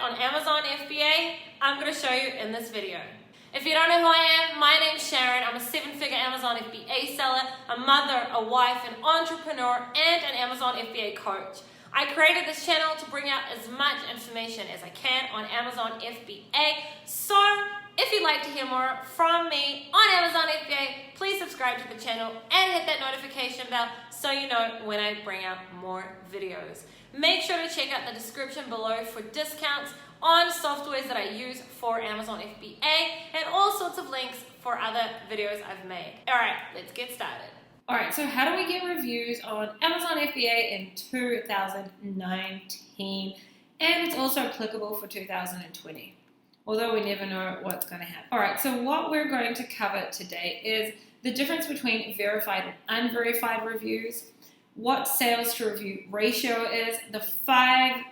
on Amazon FBA? I'm going to show you in this video. If you don't know who I am, my name's Sharon. I'm a 7-figure Amazon FBA seller, a mother, a wife, an entrepreneur, and an Amazon FBA coach. I created this channel to bring out as much information as I can on Amazon FBA. So if you'd like to hear more from me on Amazon FBA, please subscribe to the channel and hit that notification bell so you know when I bring out more videos. Make sure to check out the description below for discounts on softwares that I use for Amazon FBA and all sorts of links for other videos I've made. Alright, let's get started. Alright, so how do we get reviews on Amazon FBA in 2019? And it's also applicable for 2020. Although we never know what's going to happen. Alright, so what we're going to cover today is the difference between verified and unverified reviews, what sales to review ratio is, I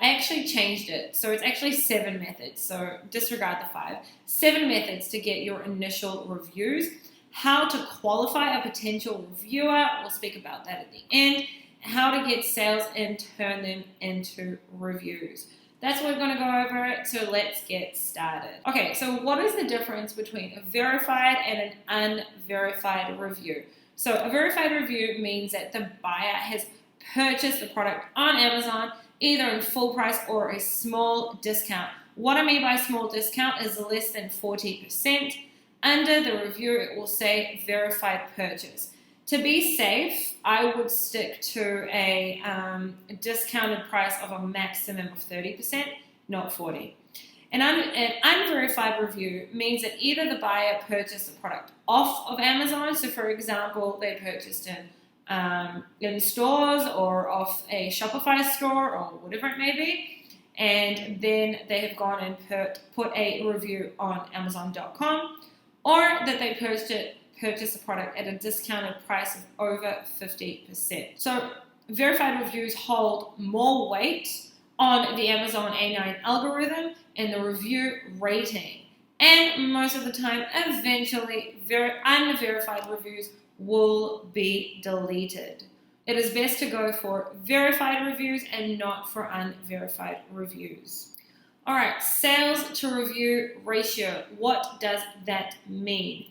actually changed it, so it's actually 7 methods, so disregard the 5. 7 methods to get your initial reviews, how to qualify a potential reviewer, we'll speak about that at the end, how to get sales and turn them into reviews. That's what we're going to go over, so let's get started. Okay, so what is the difference between a verified and an unverified review? So a verified review means that the buyer has purchased the product on Amazon either in full price or a small discount. What I mean by small discount is less than 40%. Under the review, it will say verified purchase. To be safe, I would stick to a discounted price of a maximum of 30%, not 40%. An unverified review means that either the buyer purchased the product off of Amazon, so for example, they purchased it in stores or off a Shopify store or whatever it may be, and then they have gone and put a review on Amazon.com, or that they purchased the product at a discounted price of over 50%. So verified reviews hold more weight on the Amazon A9 algorithm and the review rating. And most of the time, eventually, unverified reviews will be deleted. It is best to go for verified reviews and not for unverified reviews. All right, sales to review ratio. What does that mean?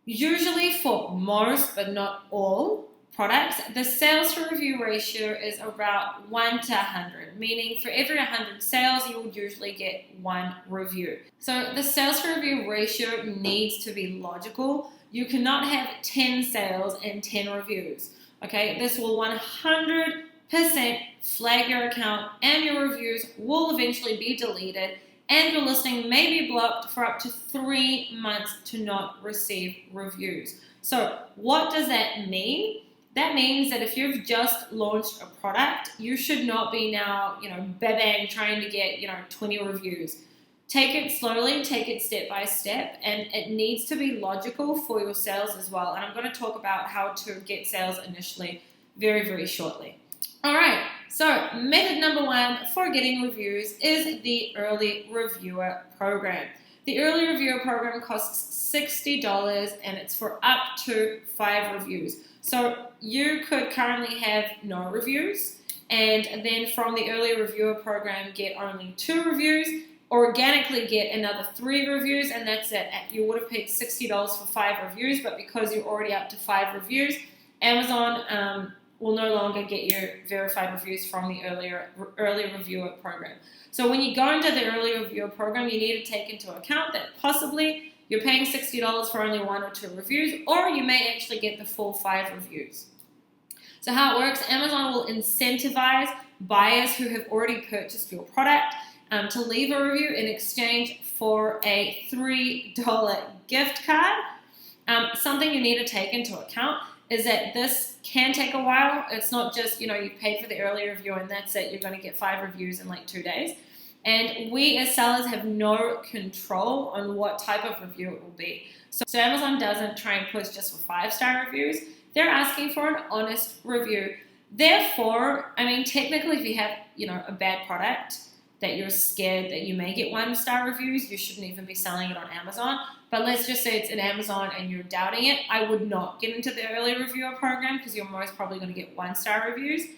Usually for most, but not all, products, the sales to review ratio is about 1 to 100, meaning for every 100 sales, you will usually get 1 review. So the sales to review ratio needs to be logical. You cannot have 10 sales and 10 reviews. Okay, this will 100% flag your account and your reviews will eventually be deleted, and your listing may be blocked for up to 3 months to not receive reviews. So what does that mean? That means that if you've just launched a product, you should not be now, bang, trying to get, 20 reviews. Take it slowly, take it step by step, and it needs to be logical for your sales as well. And I'm going to talk about how to get sales initially very, very shortly. All right, so method number 1 for getting reviews is the early reviewer program. The early reviewer program costs $60 and it's for up to 5 reviews. So you could currently have no reviews, and then from the early reviewer program get only 2 reviews, organically get another 3 reviews, and that's it. You would have paid $60 for 5 reviews, but because you're already up to 5 reviews, Amazon will no longer get your verified reviews from the early reviewer program. So when you go into the early reviewer program, you need to take into account that possibly you're paying $60 for only 1 or 2 reviews, or you may actually get the full 5 reviews. So how it works, Amazon will incentivize buyers who have already purchased your product to leave a review in exchange for a $3 gift card. Something you need to take into account is that this can take a while. It's not just, you paid for the early review and that's it. You're going to get 5 reviews in like 2 days. And we as sellers have no control on what type of review it will be. So Amazon doesn't try and push just for 5-star reviews. They're asking for an honest review. Therefore, technically if you have, a bad product that you're scared that you may get 1-star reviews, you shouldn't even be selling it on Amazon. But let's just say it's in Amazon and you're doubting it, I would not get into the early reviewer program because you're most probably going to get 1-star reviews.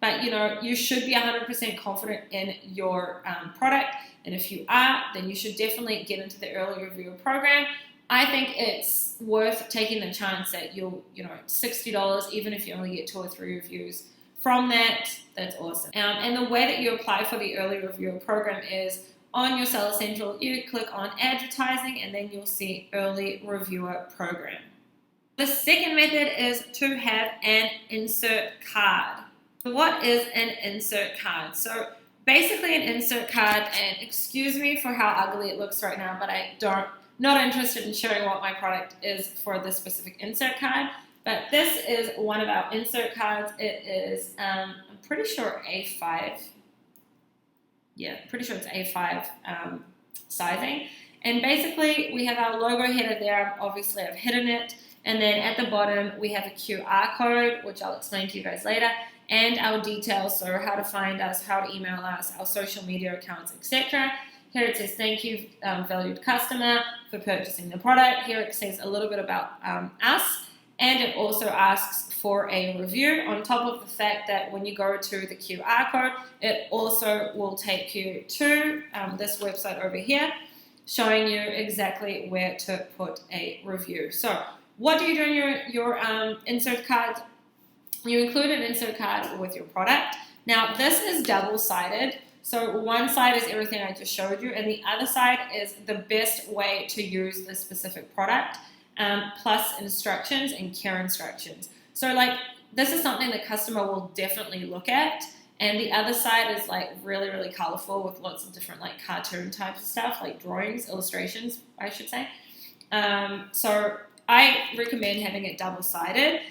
But you should be 100% confident in your product, and if you are, then you should definitely get into the early reviewer program. I think it's worth taking the chance that you'll, $60, even if you only get 2 or 3 reviews from that. That's awesome. And the way that you apply for the early reviewer program is on your Seller Central, you click on advertising, and then you'll see early reviewer program. The second method is to have an insert card. What is an insert card? So basically an insert card, and excuse me for how ugly it looks right now, but not interested in showing what my product is for this specific insert card. But this is one of our insert cards. It is, I'm pretty sure A5. Yeah, pretty sure it's A5 sizing. And basically we have our logo header there. Obviously I've hidden it. And then at the bottom we have a QR code, which I'll explain to you guys later, and our details, so how to find us, how to email us, our social media accounts, etc. Here it says, thank you, valued customer, for purchasing the product. Here it says a little bit about us, and it also asks for a review, on top of the fact that when you go to the QR code, it also will take you to this website over here, showing you exactly where to put a review. So what do you do in your insert card? You include an insert card with your product. Now this is double-sided. So one side is everything I just showed you, and the other side is the best way to use this specific product, plus instructions and care instructions. So like this is something the customer will definitely look at, and the other side is like really, really colorful with lots of different like cartoon types of stuff, like drawings, illustrations, I should say. So I recommend having it double-sided.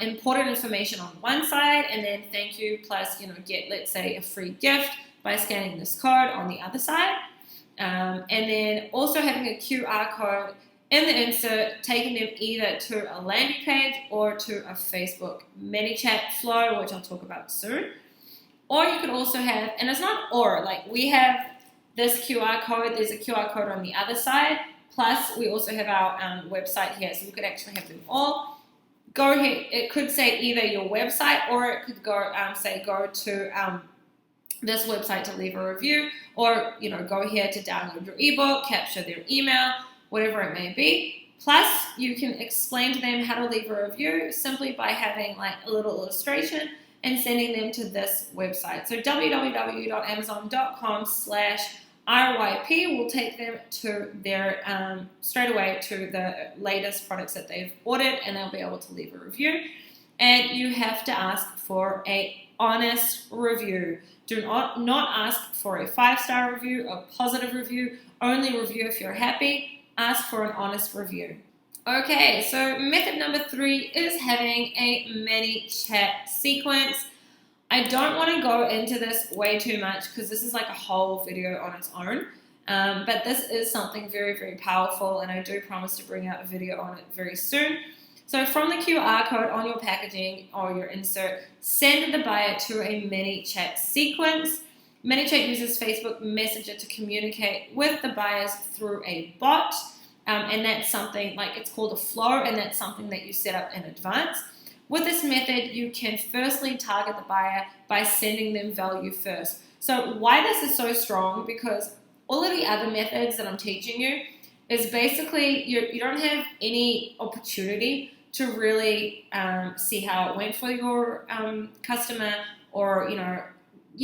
Important information on one side, and then thank you plus get, let's say, a free gift by scanning this code on the other side, and then also having a QR code in the insert, taking them either to a landing page or to a Facebook ManyChat flow, which I'll talk about soon. Or you could also have, and it's not or, like we have this QR code, there's a QR code on the other side, plus we also have our website here, so you could actually have them all. Go here, it could say either your website, or it could go say go to this website to leave a review, or go here to download your ebook, capture their email, whatever it may be. Plus you can explain to them how to leave a review simply by having like a little illustration and sending them to this website. So www.amazon.com/RYP will take them to their straight away to the latest products that they've ordered, and they'll be able to leave a review. And you have to ask for a honest review. Do not ask for a 5-star review, a positive review. Only review if you're happy. Ask for an honest review. Okay, so method number 3 is having a ManyChat sequence. I don't want to go into this way too much because this is like a whole video on its own, but this is something very, very powerful, and I do promise to bring out a video on it very soon. So from the QR code on your packaging or your insert, send the buyer to a ManyChat sequence. ManyChat uses Facebook Messenger to communicate with the buyers through a bot, and that's something like, it's called a flow, and that's something that you set up in advance. With this method, you can firstly target the buyer by sending them value first. So why this is so strong, because all of the other methods that I'm teaching you is basically you don't have any opportunity to really see how it went for your customer, or you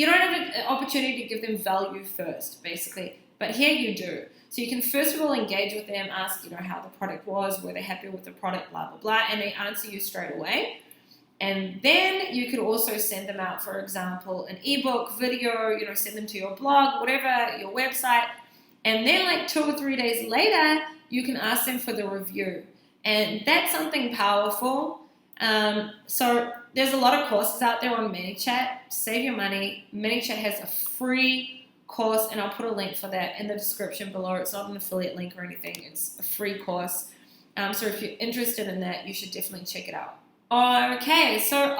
don't have an opportunity to give them value first, basically. But here you do. So you can first of all engage with them, ask how the product was, were they happy with the product, blah, blah, blah, and they answer you straight away. And then you could also send them out, for example, an ebook, video, send them to your blog, whatever, your website. And then like 2 or 3 days later, you can ask them for the review. And that's something powerful. So there's a lot of courses out there on ManyChat. Save your money. ManyChat has a free course, and I'll put a link for that in the description below. It's not an affiliate link or anything. It's a free course. So if you're interested in that, you should definitely check it out. Okay, so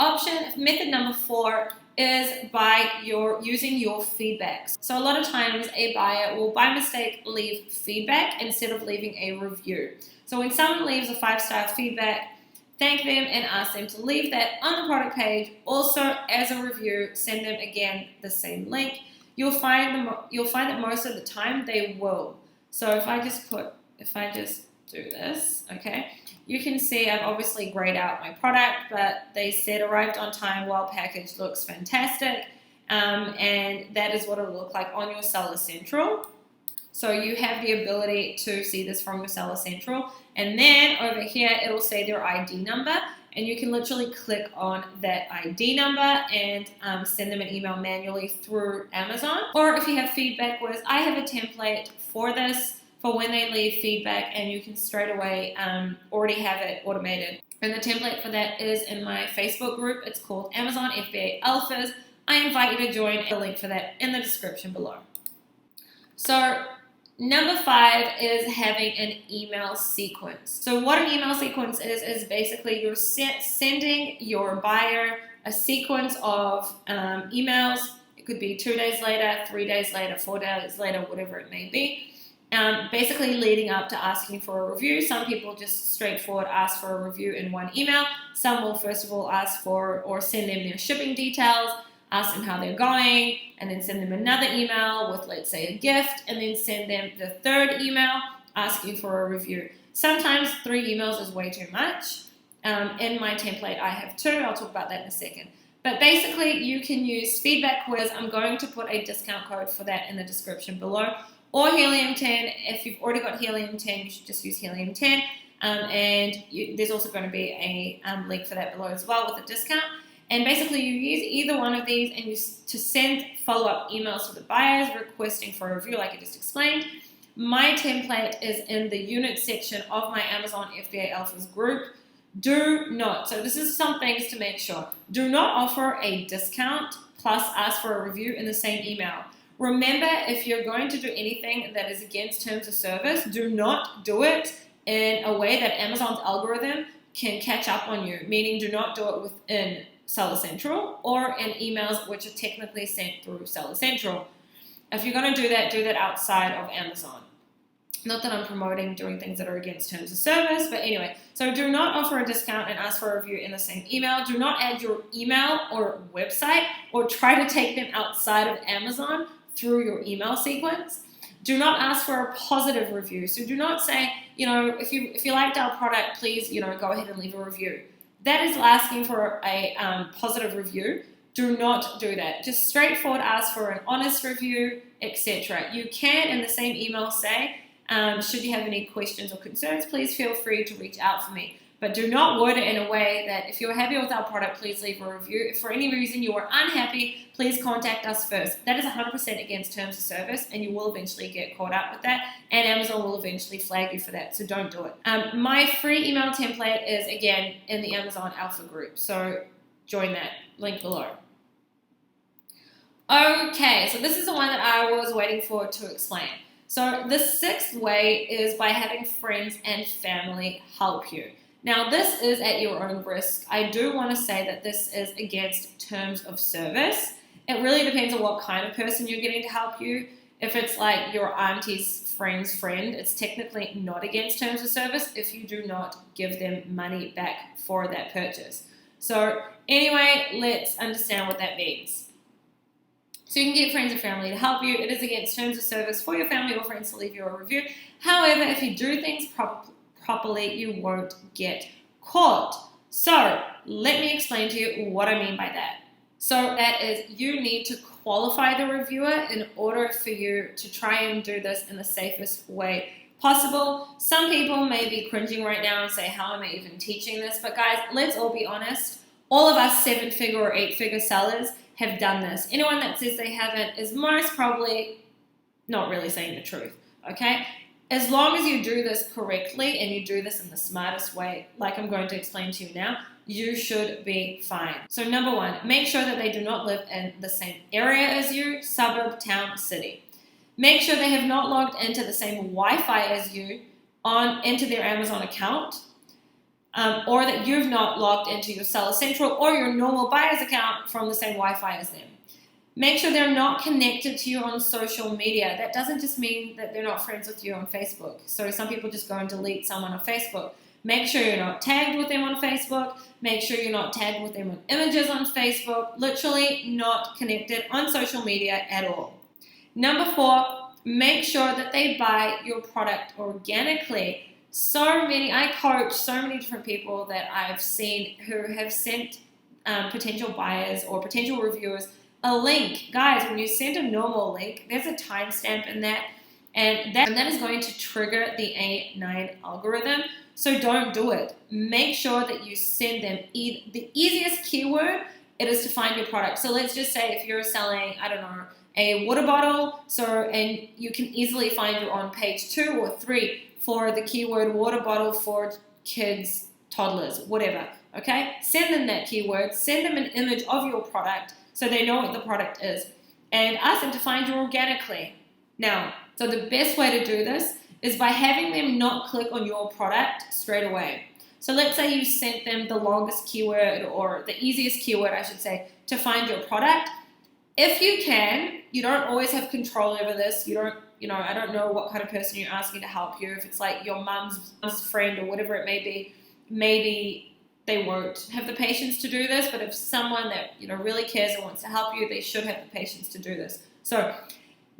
method number 4 is by using your feedbacks. So a lot of times a buyer will by mistake leave feedback instead of leaving a review. So when someone leaves a 5-star feedback, thank them and ask them to leave that on the product page. Also, as a review, send them again the same link. You'll find that most of the time they will. So if I just do this, okay, you can see I've obviously grayed out my product, but they said arrived on time, well packaged, looks fantastic, and that is what it'll look like on your Seller Central. So you have the ability to see this from your Seller Central, and then over here it'll say their ID number, and you can literally click on that ID number and send them an email manually through Amazon. Or if you have feedback WHIZ, I have a template for this for when they leave feedback, and you can straight away already have it automated. And the template for that is in my Facebook group. It's called Amazon FBA Alphas. I invite you to join. The link for that in the description below. So number 5 is having an email sequence. So what an email sequence is basically you're sending your buyer a sequence of emails. It could be 2 days later, 3 days later, 4 days later, whatever it may be. Basically leading up to asking for a review. Some people just straightforward ask for a review in one email. Some will first of all ask for or send them their shipping details, ask them how they're going, and then send them another email with, let's say, a gift, and then send them the third email asking for a review. Sometimes 3 emails is way too much. In my template, I have 2. I'll talk about that in a second. But basically, you can use feedback WHIZ. I'm going to put a discount code for that in the description below. Or Helium 10. If you've already got Helium 10, you should just use Helium 10. There's also going to be a link for that below as well with a discount. And basically, you use either one of these and to send follow-up emails to the buyers requesting for a review, like I just explained. My template is in the unit section of my Amazon FBA Alphas group. Do not, so this is some things to make sure. Do not offer a discount plus ask for a review in the same email. Remember, if you're going to do anything that is against terms of service, do not do it in a way that Amazon's algorithm can catch up on you, meaning do not do it within Seller Central or in emails which are technically sent through Seller Central. If you're going to do that outside of Amazon. Not that I'm promoting doing things that are against terms of service, but anyway. So do not offer a discount and ask for a review in the same email. Do not add your email or website or try to take them outside of Amazon through your email sequence. Do not ask for a positive review. So do not say, if you liked our product, please, go ahead and leave a review. That is asking for a positive review. Do not do that. Just straightforward ask for an honest review, etc. You can, in the same email, say, should you have any questions or concerns, please feel free to reach out for me. But do not word it in a way that if you're happy with our product, please leave a review. If for any reason you are unhappy, please contact us first. That is 100% against terms of service, and you will eventually get caught up with that, and Amazon will eventually flag you for that, so don't do it. My free email template is, again, in the Amazon Alpha group, so join that, link below. Okay, so this is the one that I was waiting for to explain. So the 6th way is by having friends and family help you. Now, this is at your own risk. I do want to say that this is against terms of service. It really depends on what kind of person you're getting to help you. If it's like your auntie's friend's friend, it's technically not against terms of service if you do not give them money back for that purchase. So anyway, let's understand what that means. So you can get friends and family to help you. It is against terms of service for your family or friends to leave you a review. However, if you do things properly, you won't get caught. So let me explain to you what I mean by that. So that is, you need to qualify the reviewer in order for you to try and do this in the safest way possible. Some people may be cringing right now and say, how am I even teaching this? But guys, let's all be honest. All of us 7-figure or 8-figure sellers have done this. Anyone that says they haven't is most probably not really saying the truth, okay? As long as you do this correctly and you do this in the smartest way, like I'm going to explain to you now, you should be fine. So number 1, make sure that they do not live in the same area as you, suburb, town, city. Make sure they have not logged into the same Wi-Fi as you into their Amazon account, or that you've not logged into your Seller Central or your normal buyer's account from the same Wi-Fi as them. Make sure they're not connected to you on social media. That doesn't just mean that they're not friends with you on Facebook. So some people just go and delete someone on Facebook. Make sure you're not tagged with them on Facebook. Make sure you're not tagged with them on images on Facebook. Literally not connected on social media at all. Number 4, make sure that they buy your product organically. I coach so many different people that I've seen who have sent potential buyers or potential reviewers a link. Guys, when you send a normal link, there's a timestamp in that, and that is going to trigger the A9 algorithm. So don't do it. Make sure that you send them the easiest keyword it is to find your product. So let's just say if you're selling, I don't know, a water bottle, and you can easily find you on page 2 or 3 for the keyword water bottle for kids, toddlers, whatever, okay? Send them that keyword, send them an image of your product so they know what the product is, and ask them to find you organically. Now, so the best way to do this is by having them not click on your product straight away. So let's say you sent them the longest keyword, or the easiest keyword, I should say, to find your product. If you can, you don't always have control over this. I don't know what kind of person you're asking to help you. If it's like your mom's friend or whatever it may be, maybe they won't have the patience to do this. But if someone that really cares and wants to help you, they should have the patience to do this. So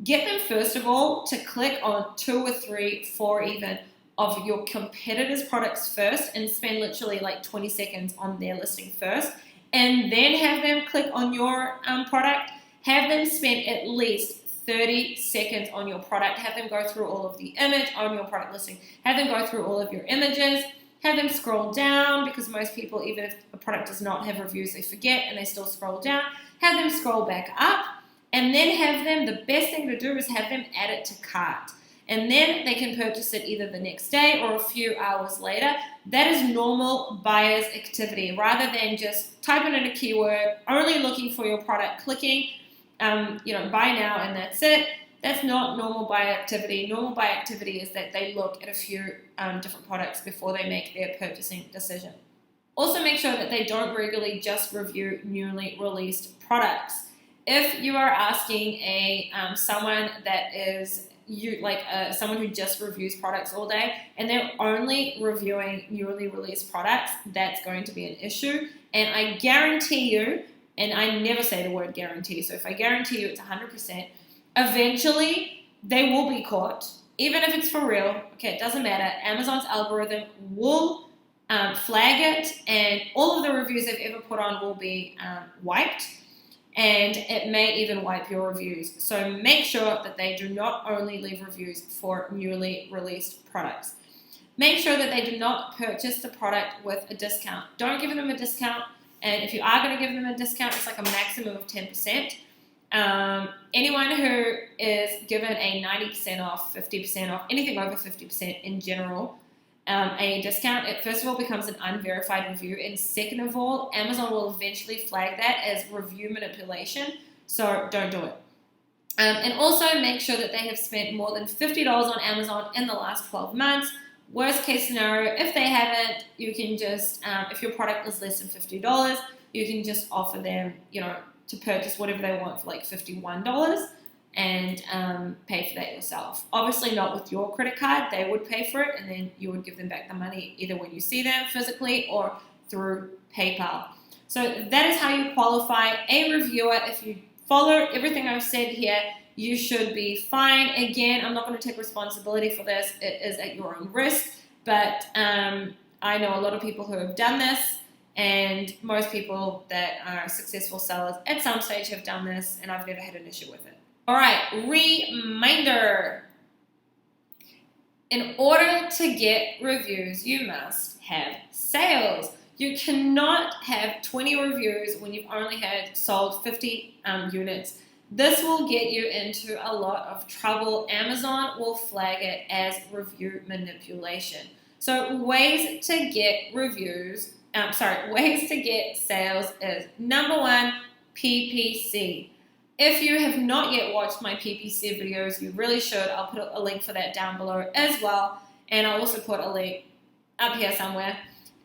get them first of all to click on 2 or 3, 4 even of your competitors' products first, and spend literally like 20 seconds on their listing first, and then have them click on your product. Have them spend at least 30 seconds on your product. Have them go through all of the image on your product listing. Have them go through all of your images. Have them scroll down, because most people, even if a product does not have reviews, they forget and they still scroll down. Have them scroll back up, and then have them, the best thing to do is have them add it to cart. And then they can purchase it either the next day or a few hours later. That is normal buyer's activity, rather than just typing in a keyword, only looking for your product, clicking, buy now and that's it. That's not normal buyer activity. Normal buyer activity is that they look at a few different products before they make their purchasing decision. Also, make sure that they don't regularly just review newly released products. If you are asking someone that is someone who just reviews products all day, and they're only reviewing newly released products, that's going to be an issue. And I guarantee you, and I never say the word guarantee, so if I guarantee you it's 100%, eventually they will be caught. Even if it's for real, okay, it doesn't matter. Amazon's algorithm will flag it, and all of the reviews they've ever put on will be wiped. And it may even wipe your reviews. So make sure that they do not only leave reviews for newly released products. Make sure that they do not purchase the product with a discount. Don't give them a discount. And if you are going to give them a discount, it's like a maximum of 10%. Anyone who is given a 90% off, 50% off, anything over 50% in general, a discount, it first of all becomes an unverified review, and second of all, Amazon will eventually flag that as review manipulation, so don't do it. And also make sure that they have spent more than $50 on Amazon in the last 12 months. Worst case scenario, if they haven't, you can just, if your product is less than $50, you can just offer them, to purchase whatever they want for like $51 and pay for that yourself. Obviously not with your credit card. They would pay for it, and then you would give them back the money either when you see them physically or through PayPal. So that is how you qualify a reviewer. If you follow everything I've said here, you should be fine. Again, I'm not going to take responsibility for this. It is at your own risk, but I know a lot of people who have done this, and most people that are successful sellers at some stage have done this, and I've never had an issue with it. All right, reminder. In order to get reviews, you must have sales. You cannot have 20 reviews when you've only had sold 50 units. This will get you into a lot of trouble. Amazon will flag it as review manipulation. So ways to get ways to get sales is number 1, PPC. If you have not yet watched my PPC videos, you really should. I'll put a link for that down below as well. And I'll also put a link up here somewhere.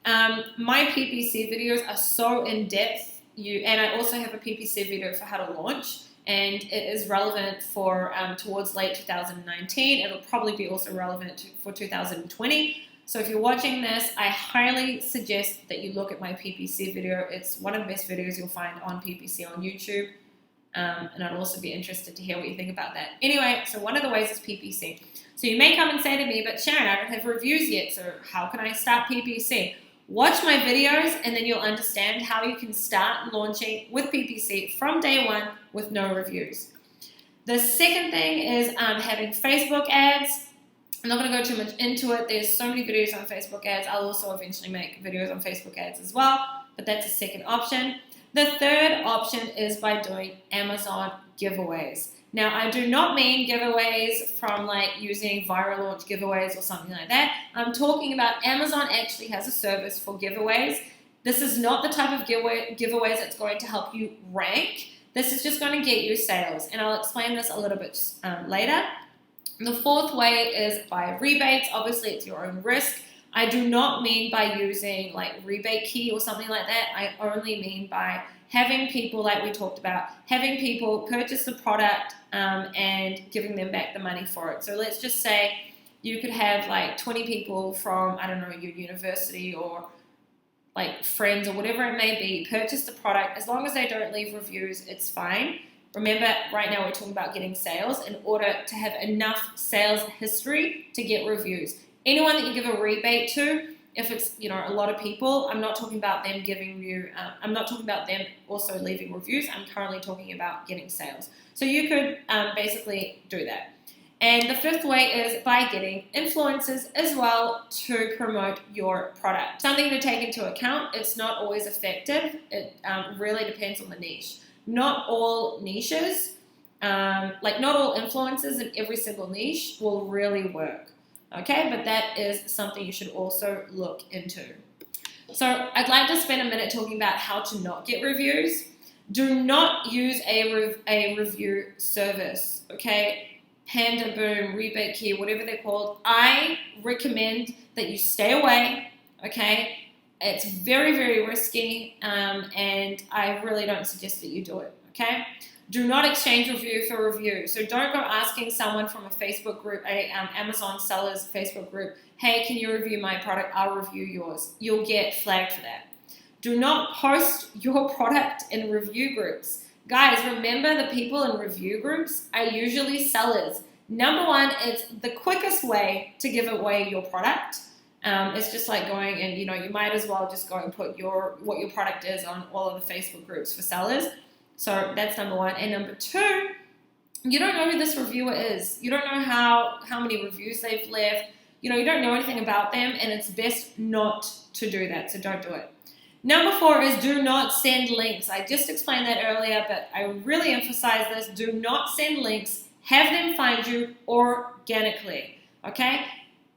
My PPC videos are so in-depth. And I also have a PPC video for how to launch. And it is relevant for towards late 2019. It'll probably be also relevant for 2020. So if you're watching this, I highly suggest that you look at my PPC video. It's one of the best videos you'll find on PPC on YouTube. And I'd also be interested to hear what you think about that. Anyway, so one of the ways is PPC. So you may come and say to me, but Sharon, I don't have reviews yet, so how can I start PPC? Watch my videos and then you'll understand how you can start launching with PPC from day one with no reviews. The second thing is having Facebook ads. I'm not going to go too much into it. There's so many videos on Facebook ads. I'll also eventually make videos on Facebook ads as well, but that's a second option. The third option is by doing Amazon giveaways. Now, I do not mean giveaways from like using viral launch giveaways or something like that. I'm talking about Amazon actually has a service for giveaways. This is not the type of giveaways that's going to help you rank. This is just going to get you sales, and I'll explain this a little bit later. The fourth way is by rebates. Obviously, it's your own risk. I do not mean by using like rebate key or something like that. I only mean by having people, like we talked about, having people purchase the product and giving them back the money for it. So let's just say you could have like 20 people from, I don't know, your university or like friends or whatever it may be, purchase the product. As long as they don't leave reviews, it's fine. Remember, right now we're talking about getting sales in order to have enough sales history to get reviews. Anyone that you give a rebate to, if it's, you know, a lot of people, I'm not talking about them giving you, I'm not talking about them also leaving reviews. I'm currently talking about getting sales. So you could basically do that. And the fifth way is by getting influencers as well to promote your product. Something to take into account, it's not always effective. It really depends on the niche. Not all niches, not all influencers in every single niche will really work. Okay, but that is something you should also look into. So I'd like to spend a minute talking about how to not get reviews. Do not use a review service, okay? Panda Boom, Rebate Key, whatever they're called. I recommend that you stay away, okay? It's very, very risky, and I really don't suggest that you do it, okay? Do not exchange review for review. So don't go asking someone from a Facebook group, Amazon sellers Facebook group, hey, can you review my product? I'll review yours. You'll get flagged for that. Do not post your product in review groups. Guys, remember the people in review groups are usually sellers. Number one, it's the quickest way to give away your product. It's just like going and, you know, you might as well just go and put what your product is on all of the Facebook groups for sellers. So that's number one. And number two, you don't know who this reviewer is. You don't know how many reviews they've left. You know, you don't know anything about them, and it's best not to do that, so don't do it. Number four is do not send links. I just explained that earlier, but I really emphasize this. Do not send links. Have them find you organically, okay?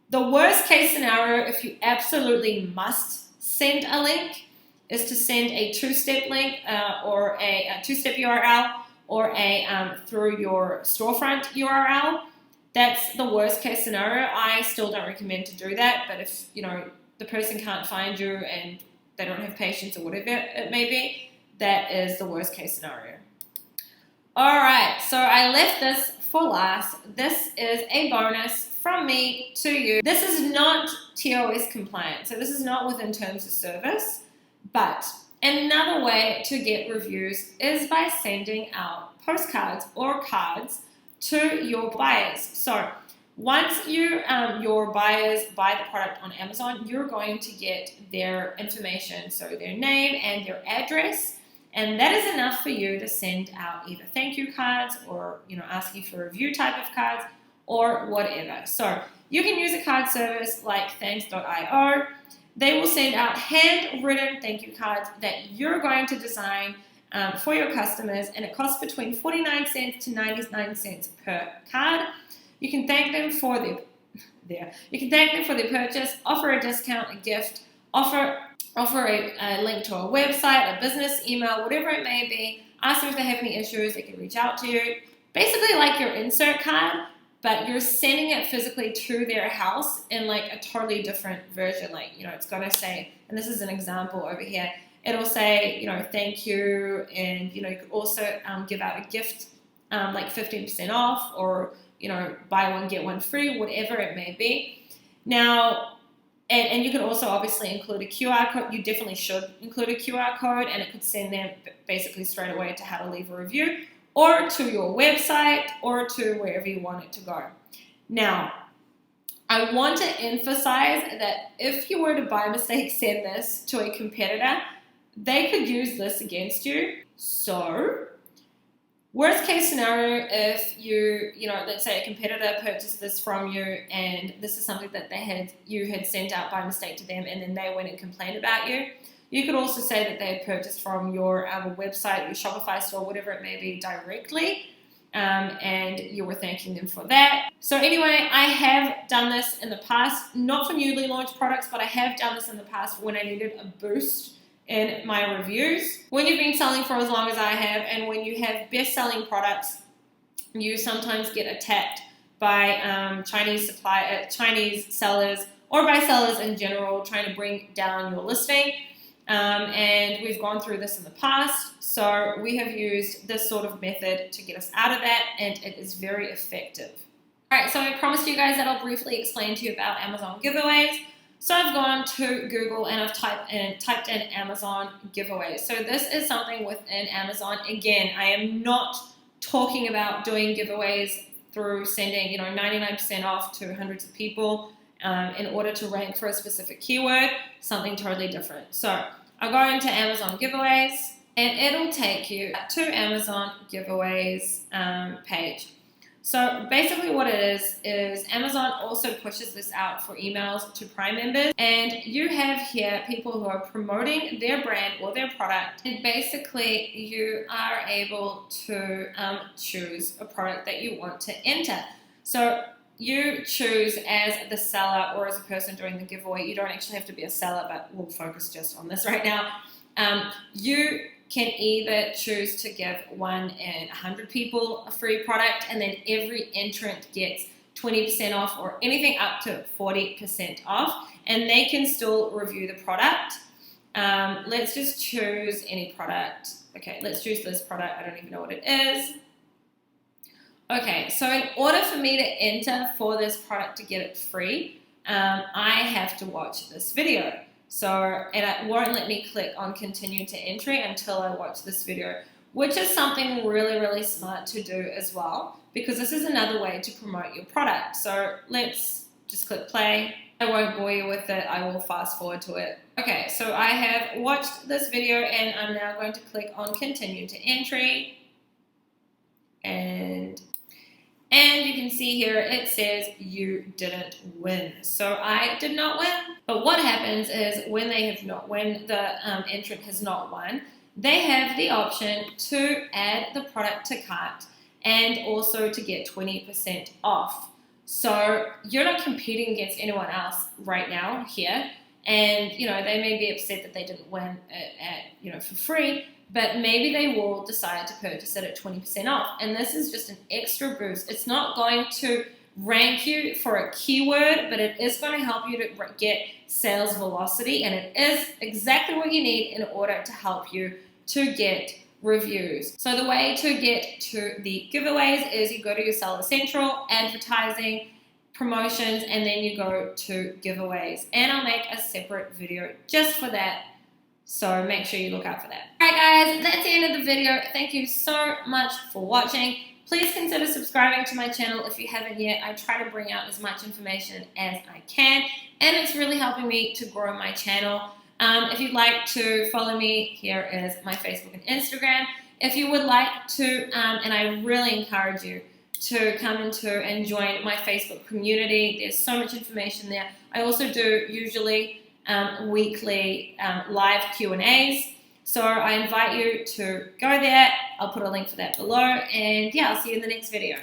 The worst case scenario, if you absolutely must send a link, is to send a two-step link or a two-step URL or through your storefront URL. That's the worst case scenario. I still don't recommend to do that, but if, you know, the person can't find you and they don't have patience or whatever it may be, that is the worst case scenario. All right, so I left this for last. This is a bonus from me to you. This is not TOS compliant, so this is not within terms of service. But another way to get reviews is by sending out postcards or cards to your buyers. So once your buyers buy the product on Amazon, you're going to get their information, so their name and their address, and that is enough for you to send out either thank you cards or, you know, asking for review type of cards or whatever. So you can use a card service like thanks.io. They will send out handwritten thank you cards that you're going to design for your customers, and it costs between 49 cents to 99 cents per card. You can thank them for their purchase, offer a discount, a gift, offer a link to a website, a business email, whatever it may be. Ask them if they have any issues. They can reach out to you. Basically like your insert card, but you're sending it physically to their house in like a totally different version. Like, you know, it's going to say, and this is an example over here, it'll say, you know, thank you, and, you know, you could also give out a gift like 15% off, or, you know, buy one, get one free, whatever it may be. Now, And you could also obviously include a QR code. You definitely should include a QR code, and it could send them basically straight away to how to leave a review, or to your website, or to wherever you want it to go. Now, I want to emphasize that if you were to by mistake send this to a competitor, they could use this against you. So, worst case scenario, if let's say a competitor purchased this from you, and this is something that you had sent out by mistake to them, and then they went and complained about you, you could also say that they had purchased from your website, your Shopify store, whatever it may be, directly, and you were thanking them for that. So anyway, I have done this in the past, not for newly launched products, but I have done this in the past when I needed a boost in my reviews. When you've been selling for as long as I have, and when you have best-selling products, you sometimes get attacked by Chinese sellers, or by sellers in general, trying to bring down your listing. And we've gone through this in the past, so we have used this sort of method to get us out of that, and it is very effective. Alright, so I promised you guys that I'll briefly explain to you about Amazon giveaways. So I've gone to Google and I've typed in Amazon giveaways. So this is something within Amazon. Again, I am not talking about doing giveaways through sending 99% off to hundreds of people in order to rank for a specific keyword. Something totally different. So I'll go into Amazon giveaways, and it'll take you to Amazon giveaways page. So basically what it is Amazon also pushes this out for emails to Prime members, and you have here people who are promoting their brand or their product, and basically you are able to choose a product that you want to enter. So you choose as the seller or as a person doing the giveaway. You don't actually have to be a seller, but we'll focus just on this right now. You can either choose to give 1 in 100 people a free product, and then every entrant gets 20% off, or anything up to 40% off, and they can still review the product. Let's just choose any product. Okay, let's choose this product. I don't even know what it is. Okay, so in order for me to enter for this product to get it free, I have to watch this video. And it won't let me click on continue to entry until I watch this video, which is something really, really smart to do as well, because this is another way to promote your product. So let's just click play. I won't bore you with it. I will fast forward to it. Okay, so I have watched this video, and I'm now going to click on continue to entry. And you can see here it says you didn't win. So I did not win. But what happens is when the entrant has not won, they have the option to add the product to cart and also to get 20% off. So you're not competing against anyone else right now here. And they may be upset that they didn't win it for free, but maybe they will decide to purchase it at 20% off. And this is just an extra boost. It's not going to rank you for a keyword, but it is going to help you to get sales velocity, and it is exactly what you need in order to help you to get reviews. So the way to get to the giveaways is you go to your Seller Central, advertising, promotions, and then you go to giveaways. And I'll make a separate video just for that. So make sure you look out for that. Alright guys, that's the end of the video. Thank you so much for watching. Please consider subscribing to my channel if you haven't yet. I try to bring out as much information as I can, and it's really helping me to grow my channel. If you'd like to follow me, here is my Facebook and Instagram. If you would like to, and I really encourage you to come into and join my Facebook community. There's so much information there. I also do usually weekly live Q&As. So I invite you to go there. I'll put a link for that below. And yeah, I'll see you in the next video.